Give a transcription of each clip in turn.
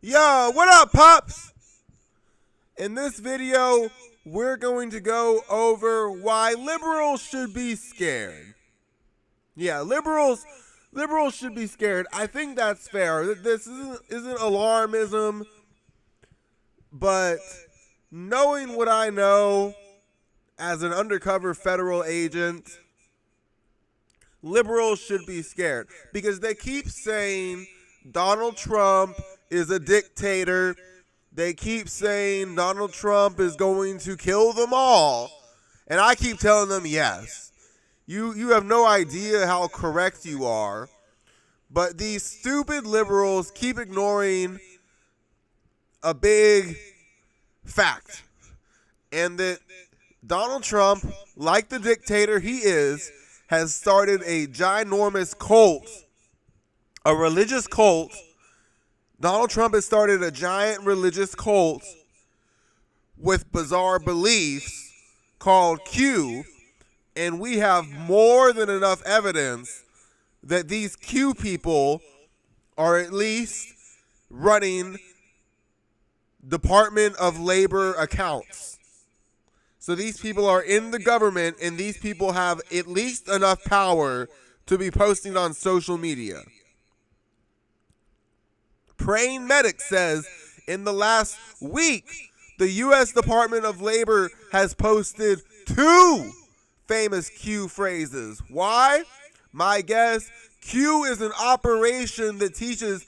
Yo, what up, Pops? In this video, we're going to go over why liberals should be scared. Yeah, liberals should be scared. I think that's fair. This isn't alarmism, but knowing what I know as an undercover federal agent, liberals should be scared because they keep saying Donald Trump is a dictator. They keep saying Donald Trump is going to kill them all. And I keep telling them yes. You have no idea how correct you are. But these stupid liberals keep ignoring a big fact. And that Donald Trump, like the dictator he is, has started a ginormous cult, a religious cult. Donald Trump has started a giant religious cult with bizarre beliefs called Q, and we have more than enough evidence that these Q people are at least running Department of Labor accounts. So these people are in the government, and these people have at least enough power to be posting on social media. Praying Medic says in the last week, the U.S. Department of Labor has posted 2 famous Q phrases. Why? My guess, Q is an operation that teaches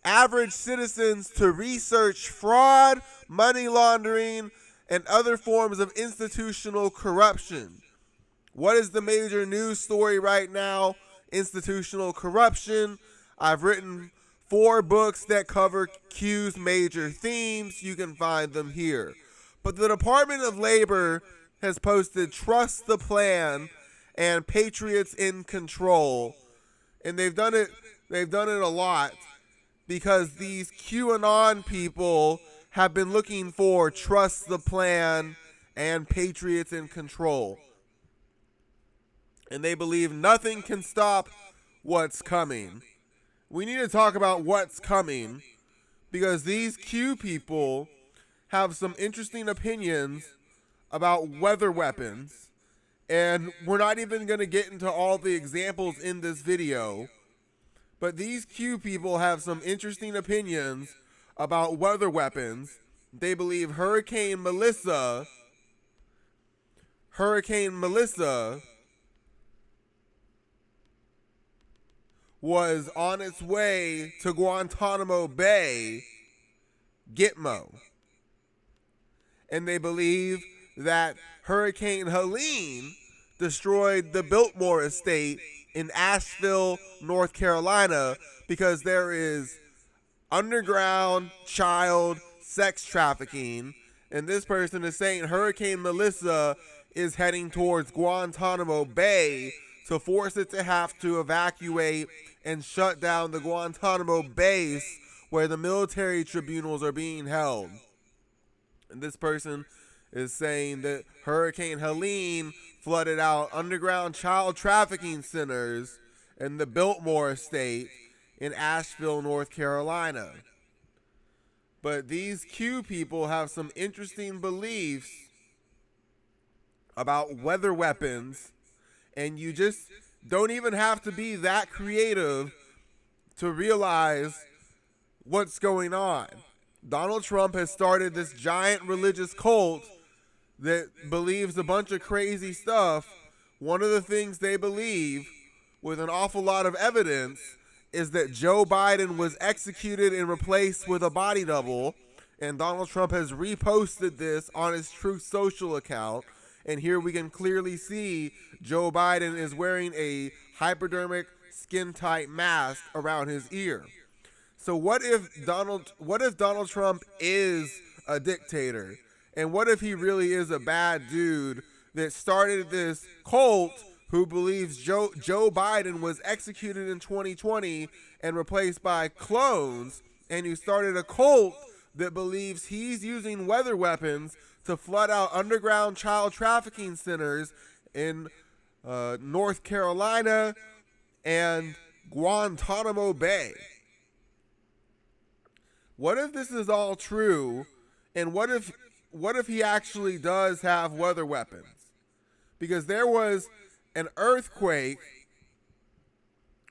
average citizens to research fraud, money laundering, and other forms of institutional corruption. What is the major news story right now? Institutional corruption. I've written 4 books that cover Q's major themes. You can find them here. But the Department of Labor has posted Trust the Plan and Patriots in Control. And they've done it a lot because these QAnon people have been looking for Trust the Plan and Patriots in Control. And they believe nothing can stop what's coming. We need to talk about what's coming because these Q people have some interesting opinions about weather weapons. And we're not even going to get into all the examples in this video. But these Q people have some interesting opinions about weather weapons. They believe Hurricane Melissa was on its way to Guantanamo Bay, Gitmo. And they believe that Hurricane Helene destroyed the Biltmore estate in Asheville, North Carolina, because there is underground child sex trafficking. And this person is saying Hurricane Melissa is heading towards Guantanamo Bay to force it to have to evacuate and shut down the Guantanamo base where the military tribunals are being held. And this person is saying that Hurricane Helene flooded out underground child trafficking centers in the Biltmore estate in Asheville, North Carolina. But these Q people have some interesting beliefs about weather weapons, and you just don't even have to be that creative to realize what's going on. Donald Trump has started this giant religious cult that believes a bunch of crazy stuff. One of the things they believe, with an awful lot of evidence, is that Joe Biden was executed and replaced with a body double. And Donald Trump has reposted this on his Truth Social account. And here we can clearly see Joe Biden is wearing a hypodermic skin-tight mask around his ear. So what if Donald Trump is a dictator? And what if he really is a bad dude that started this cult who believes Joe Biden was executed in 2020 and replaced by clones, and who started a cult that believes he's using weather weapons to flood out underground child trafficking centers in North Carolina and Guantanamo Bay? What if this is all true, and what if he actually does have weather weapons? Because there was an earthquake.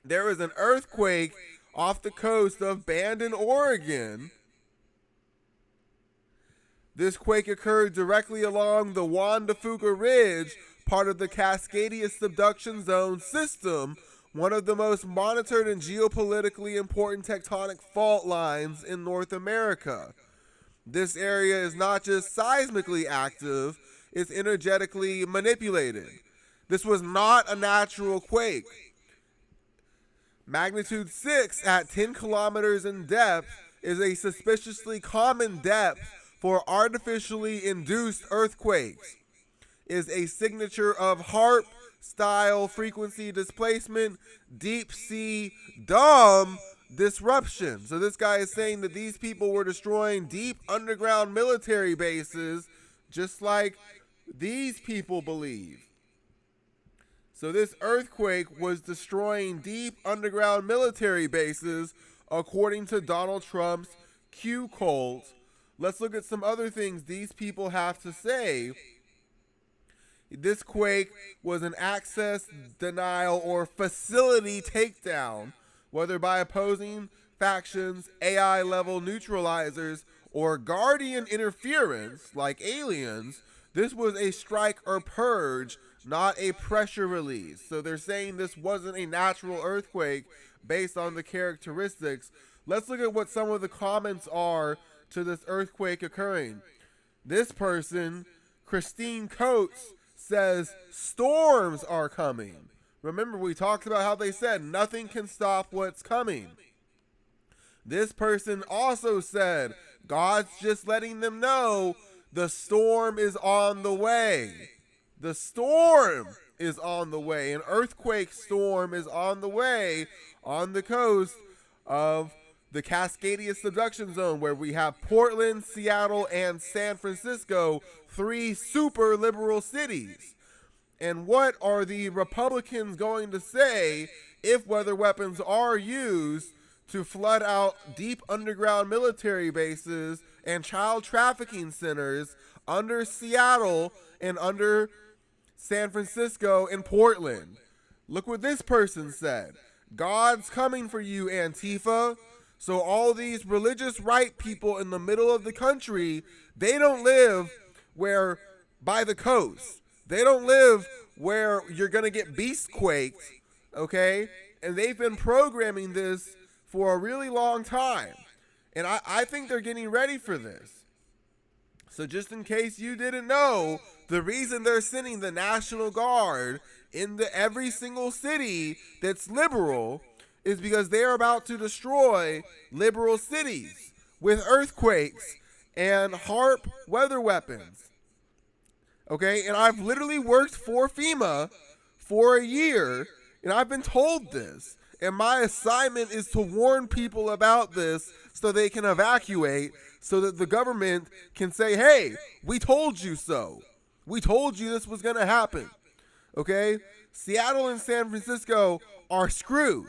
There was an earthquake off the coast of Bandon, Oregon. This quake occurred directly along the Juan de Fuca Ridge, part of the Cascadia subduction zone system, one of the most monitored and geopolitically important tectonic fault lines in North America. This area is not just seismically active, it's energetically manipulated. This was not a natural quake. Magnitude 6 at 10 kilometers in depth is a suspiciously common depth for artificially induced earthquakes. Is a signature of Haarp style frequency displacement, deep sea dumb disruption. So this guy is saying that these people were destroying deep underground military bases just like these people believe. So this earthquake was destroying deep underground military bases according to Donald Trump's Q cult. Let's look at some other things these people have to say. This quake was an access denial or facility takedown, whether by opposing factions, AI level neutralizers, or guardian interference like aliens. This was a strike or purge, not a pressure release. So they're saying this wasn't a natural earthquake based on the characteristics. Let's look at what some of the comments are to this earthquake occurring. This person, Christine Coates, says storms are coming. Remember, we talked about how they said nothing can stop what's coming. This person also said God's just letting them know the storm is on the way. The storm is on the way. An earthquake storm is on the way on the coast of the Cascadia subduction zone, where we have Portland, Seattle, and San Francisco, 3 super liberal cities. And what are the Republicans going to say if weather weapons are used to flood out deep underground military bases and child trafficking centers under Seattle and under San Francisco and Portland? Look what this person said. God's coming for you, Antifa. So all these religious right people in the middle of the country, they don't live where by the coast. They don't live where you're going to get beast quaked, okay? And they've been programming this for a really long time. And I think they're getting ready for this. So just in case you didn't know, the reason they're sending the National Guard into every single city that's liberal is because they're about to destroy liberal cities with earthquakes and Haarp weather weapons. Okay, and I've literally worked for FEMA for a year, and I've been told this. And my assignment is to warn people about this so they can evacuate, so that the government can say, hey, we told you so. We told you this was going to happen. Okay, Seattle and San Francisco are screwed.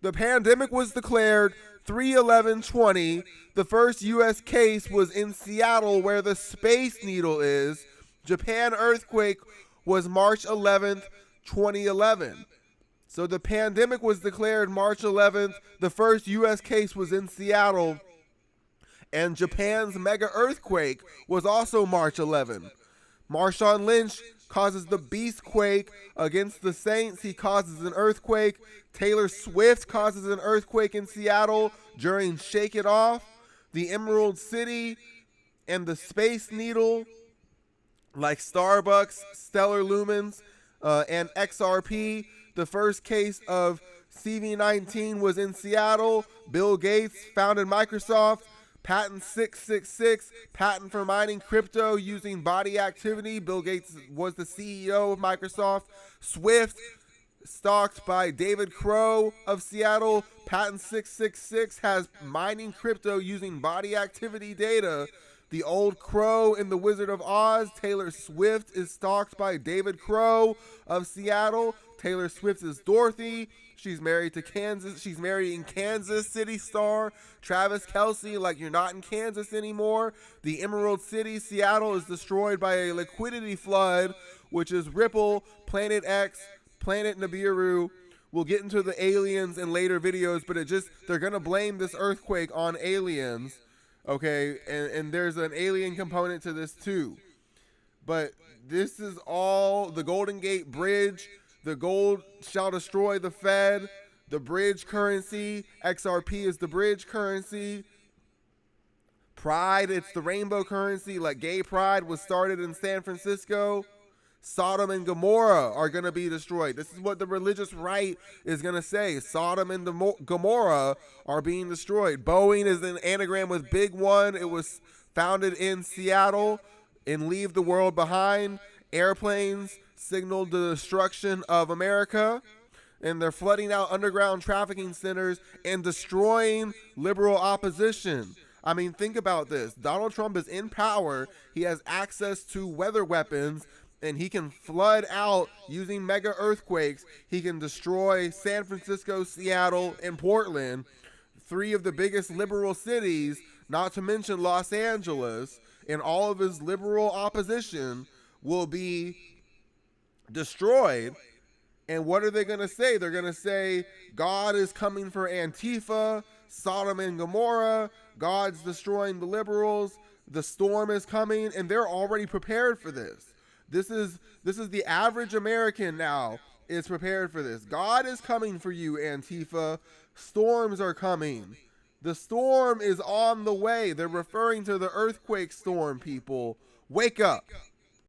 The pandemic was declared 3/11/20. The first U.S. case was in Seattle, where the Space Needle is. Japan earthquake was March 11th, 2011. So the pandemic was declared March 11th. The first U.S. case was in Seattle. And Japan's mega earthquake was also March 11th. Marshawn Lynch causes the beast quake against the Saints. He causes an earthquake. Taylor Swift causes an earthquake in Seattle during Shake It Off. The Emerald City and the Space Needle, like Starbucks, Stellar Lumens, and XRP. The first case of CV-19 was in Seattle. Bill Gates founded Microsoft. Patent 666, patent for mining crypto using body activity. Bill Gates was the CEO of Microsoft. Swift, stalked by David Crow of Seattle. Patent 666 has mining crypto using body activity data. The Old Crow in The Wizard of Oz. Taylor Swift is stalked by David Crow of Seattle. Taylor Swift is Dorothy. She's married to Kansas. She's married in Kansas City star Travis Kelce. Like, you're not in Kansas anymore. The Emerald City, Seattle, is destroyed by a liquidity flood, which is Ripple, Planet X, Planet Nibiru. We'll get into the aliens in later videos, but they're gonna blame this earthquake on aliens, okay? And there's an alien component to this too. But this is all the Golden Gate Bridge. The gold shall destroy the Fed. The bridge currency, XRP is the bridge currency. Pride, it's the rainbow currency. Like, gay pride was started in San Francisco. Sodom and Gomorrah are going to be destroyed. This is what the religious right is going to say. Sodom and Gomorrah are being destroyed. Boeing is an anagram with Big One. It was founded in Seattle. And Leave the World Behind. Airplanes signaled the destruction of America. And they're flooding out underground trafficking centers and destroying liberal opposition. I mean, think about this. Donald Trump is in power. He has access to weather weapons, and he can flood out using mega earthquakes. He can destroy San Francisco, Seattle, and Portland, 3 of the biggest liberal cities, not to mention Los Angeles, and all of his liberal opposition will be destroyed. And what are they going to say? They're going to say, God is coming for Antifa, Sodom and Gomorrah, God's destroying the liberals, the storm is coming, and they're already prepared for this. This is the average American now is prepared for this. God is coming for you, Antifa. Storms are coming. The storm is on the way. They're referring to the earthquake storm, people. Wake up.